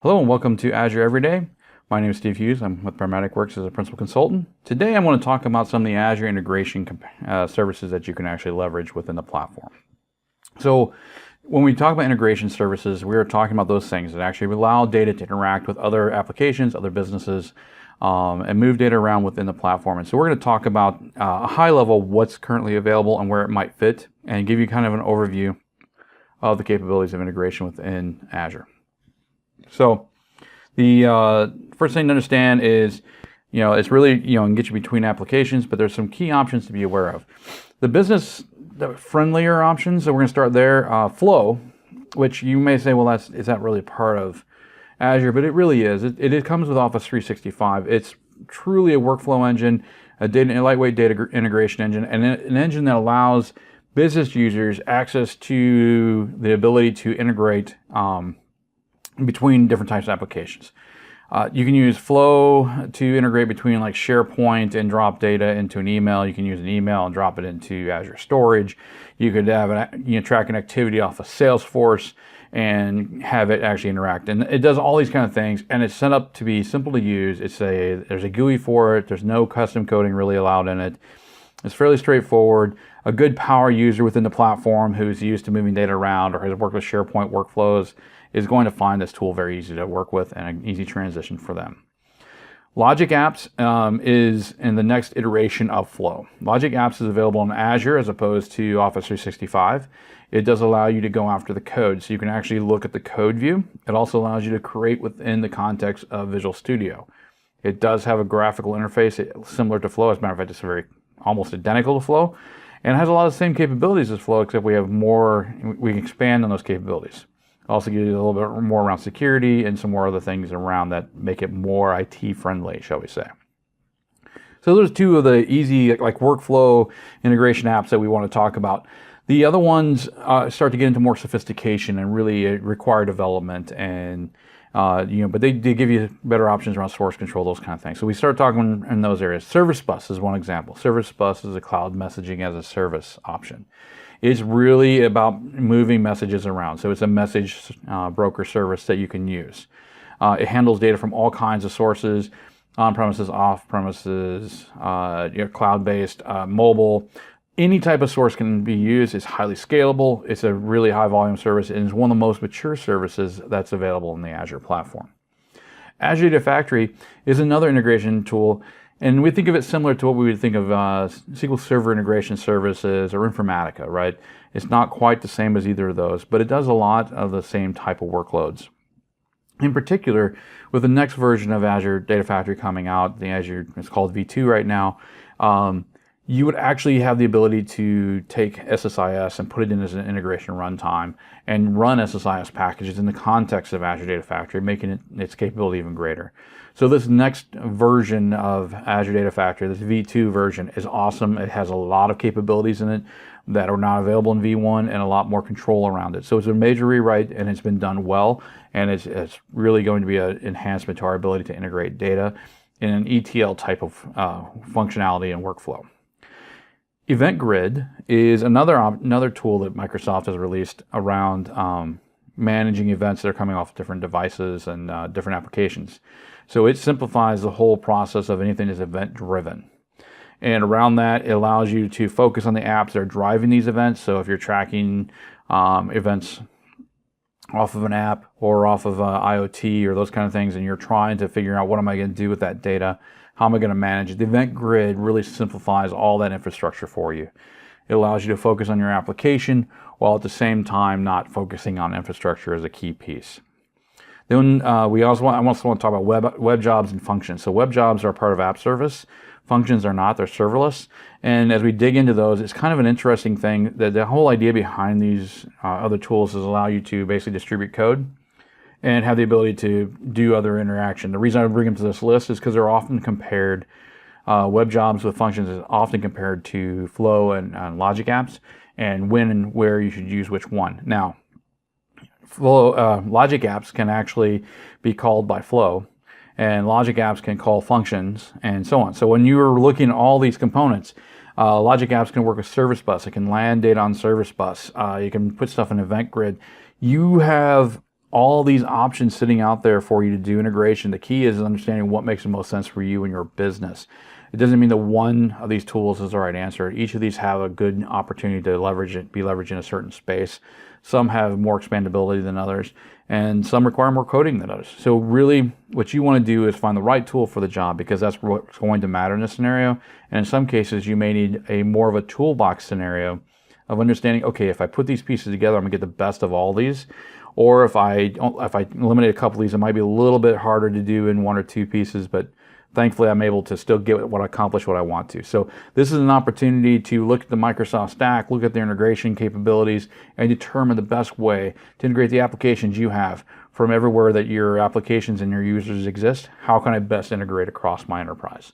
Hello and welcome to Azure Everyday. My name is Steve Hughes. I'm with Paramedic Works as a principal consultant. Today I want to talk about some of the Azure integration services that you can actually leverage within the platform. So when we talk about integration services, we're talking about those things that actually allow data to interact with other applications, other businesses, and move data around within the platform. And so we're going to talk about a high level what's currently available and where it might fit, and give you kind of an overview of the capabilities of integration within Azure. So the first thing to understand is, it's really, can get you between applications, but there's some key options to be aware of. The friendlier options, so we're going to start there. Flow, which you may say, well, is that really part of Azure? But it really is. It comes with Office 365. It's truly a workflow engine, a lightweight data integration engine, and an engine that allows business users access to the ability to integrate between different types of applications. You can use Flow to integrate between like SharePoint and drop data into an email. You can use an email and drop it into Azure Storage. You could have track an activity off of Salesforce and have it actually interact. And it does all these kind of things, and it's set up to be simple to use. There's a GUI for it. There's no custom coding really allowed in it. It's fairly straightforward. A good power user within the platform who's used to moving data around or has worked with SharePoint workflows is going to find this tool very easy to work with and an easy transition for them. Logic Apps is in the next iteration of Flow. Logic Apps is available in Azure as opposed to Office 365. It does allow you to go after the code, so you can actually look at the code view. It also allows you to create within the context of Visual Studio. It does have a graphical interface similar to Flow. As a matter of fact, it's almost identical to Flow, and it has a lot of the same capabilities as Flow, except we can expand on those capabilities. Also gives you a little bit more around security and some more other things around that make it more IT friendly, shall we say. So those are two of the easy like workflow integration apps that we want to talk about. The other ones start to get into more sophistication and really require development, and but they give you better options around source control, those kind of things. So we start talking in those areas. Service Bus is one example. Service Bus is a cloud messaging as a service option. It's really about moving messages around. So it's a message broker service that you can use. It handles data from all kinds of sources, on-premises, off-premises, cloud-based, mobile. Any type of source can be used. It's highly scalable. It's a really high volume service, and it's one of the most mature services that's available in the Azure platform. Azure Data Factory is another integration tool, and we think of it similar to what we would think of SQL Server Integration Services or Informatica, right? It's not quite the same as either of those, but it does a lot of the same type of workloads. In particular, with the next version of Azure Data Factory coming out, it's called V2 right now, you would actually have the ability to take SSIS and put it in as an integration runtime and run SSIS packages in the context of Azure Data Factory, making its capability even greater. So this next version of Azure Data Factory, this V2 version, is awesome. It has a lot of capabilities in it that are not available in V1 and a lot more control around it. So it's a major rewrite, and it's been done well, and it's really going to be an enhancement to our ability to integrate data in an ETL type of functionality and workflow. Event Grid is another tool that Microsoft has released around managing events that are coming off different devices and different applications. So it simplifies the whole process of anything that's event driven. And around that, it allows you to focus on the apps that are driving these events. So if you're tracking events off of an app or off of IoT or those kind of things, and you're trying to figure out what am I going to do with that data, how am I going to manage it? The Event Grid really simplifies all that infrastructure for you. It allows you to focus on your application while at the same time not focusing on infrastructure as a key piece. Then I also want to talk about web jobs and functions. So web jobs are part of App Service. Functions are not, they're serverless. And as we dig into those, it's kind of an interesting thing that the whole idea behind these other tools is allow you to basically distribute code and have the ability to do other interaction. The reason I bring them to this list is because they're often compared, web jobs with functions is often compared to Flow and Logic Apps, and when and where you should use which one. Now, Logic Apps can actually be called by Flow, and Logic Apps can call functions, and so on. So when you're looking at all these components, Logic Apps can work with Service Bus. It can land data on Service Bus. You can put stuff in Event Grid. You have all these options sitting out there for you to do integration. The key is understanding what makes the most sense for you and your business. It doesn't mean that one of these tools is the right answer. Each of these have a good opportunity to be leveraged in a certain space. Some have more expandability than others, and some require more coding than others. So really, what you want to do is find the right tool for the job, because that's what's going to matter in this scenario. And in some cases, you may need a more of a toolbox scenario of understanding, okay, if I put these pieces together, I'm gonna get the best of all these. Or if I eliminate a couple of these, it might be a little bit harder to do in one or two pieces, but thankfully I'm able to still accomplish what I want to. So this is an opportunity to look at the Microsoft stack, look at their integration capabilities, and determine the best way to integrate the applications you have from everywhere that your applications and your users exist. How can I best integrate across my enterprise?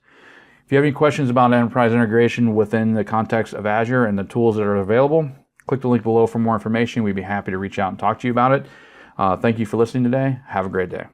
If you have any questions about enterprise integration within the context of Azure and the tools that are available, click the link below for more information. We'd be happy to reach out and talk to you about it. Thank you for listening today. Have a great day.